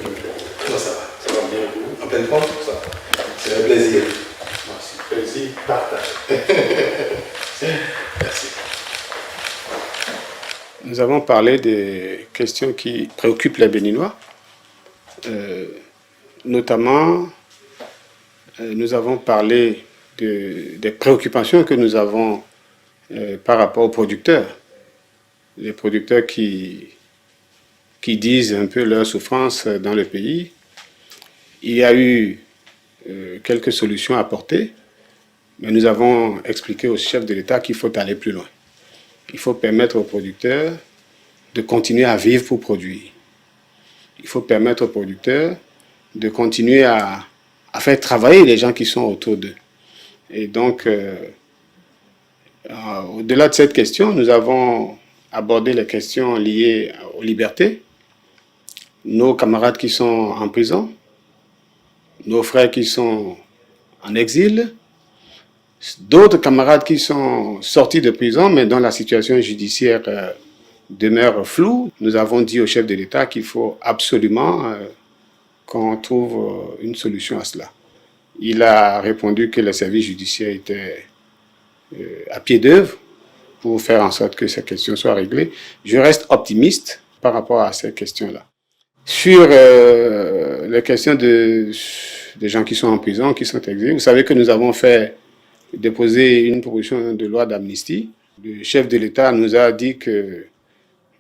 Non, ça va bien. En pleine forme, ça. C'est un plaisir. Merci. Plaisir, partage. Merci. Nous avons parlé des questions qui préoccupent les Béninois. Notamment, nous avons parlé des préoccupations que nous avons par rapport aux producteurs. Les producteurs qui disent un peu leur souffrance dans le pays. Il y a eu quelques solutions apportées, mais nous avons expliqué au chef de l'État qu'il faut aller plus loin. Il faut permettre aux producteurs de continuer à vivre pour produire. Il faut permettre aux producteurs de continuer à faire travailler les gens qui sont autour d'eux. Et donc, au-delà de cette question, nous avons abordé les questions liées aux libertés. Nos camarades qui sont en prison, nos frères qui sont en exil, d'autres camarades qui sont sortis de prison, mais dont la situation judiciaire demeure floue. Nous avons dit au chef de l'État qu'il faut absolument qu'on trouve une solution à cela. Il a répondu que le service judiciaire était à pied d'œuvre pour faire en sorte que ces questions soient réglées. Je reste optimiste par rapport à ces questions-là. Sur les questions des gens qui sont en prison, qui sont exilés, vous savez que nous avons déposé une proposition de loi d'amnistie. Le chef de l'État nous a dit que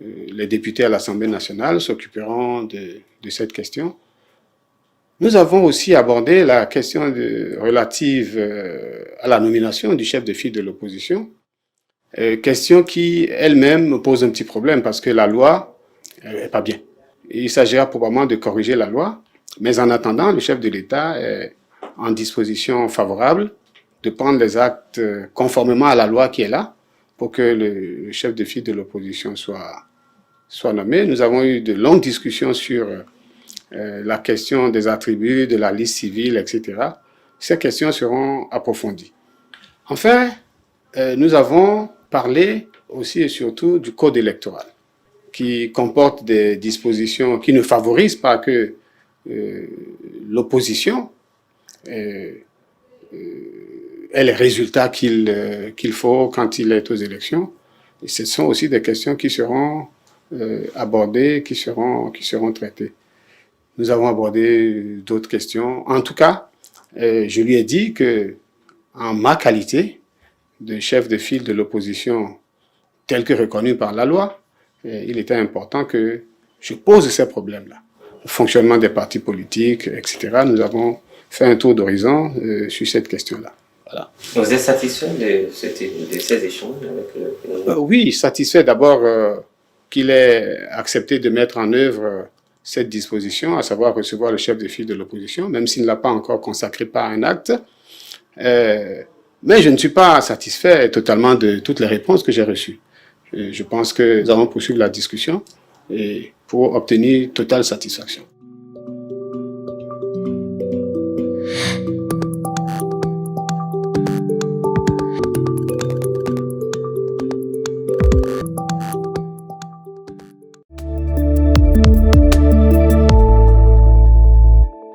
les députés à l'Assemblée nationale s'occuperont de cette question. Nous avons aussi abordé la question relative à la nomination du chef de file de l'opposition, question qui elle-même pose un petit problème parce que la loi n'est pas bien. Il s'agira probablement de corriger la loi, mais en attendant, le chef de l'État est en disposition favorable de prendre les actes conformément à la loi qui est là pour que le chef de file de l'opposition soit nommé. Nous avons eu de longues discussions sur la question des attributs, de la liste civile, etc. Ces questions seront approfondies. Enfin, nous avons parlé aussi et surtout du code électoral, qui comporte des dispositions qui ne favorisent pas que l'opposition ait les résultats qu'il faut quand il est aux élections. Et ce sont aussi des questions qui seront abordées, qui seront traitées. Nous avons abordé d'autres questions. En tout cas, je lui ai dit que, en ma qualité de chef de file de l'opposition, tel que reconnu par la loi, il était important que je pose ces problèmes-là. Le fonctionnement des partis politiques, etc. Nous avons fait un tour d'horizon sur cette question-là. Voilà. Vous êtes satisfait de ces échanges avec oui, satisfait d'abord qu'il ait accepté de mettre en œuvre cette disposition, à savoir recevoir le chef de file de l'opposition, même s'il ne l'a pas encore consacré par un acte. Mais je ne suis pas satisfait totalement de toutes les réponses que j'ai reçues. Je pense que nous allons poursuivre la discussion pour obtenir totale satisfaction.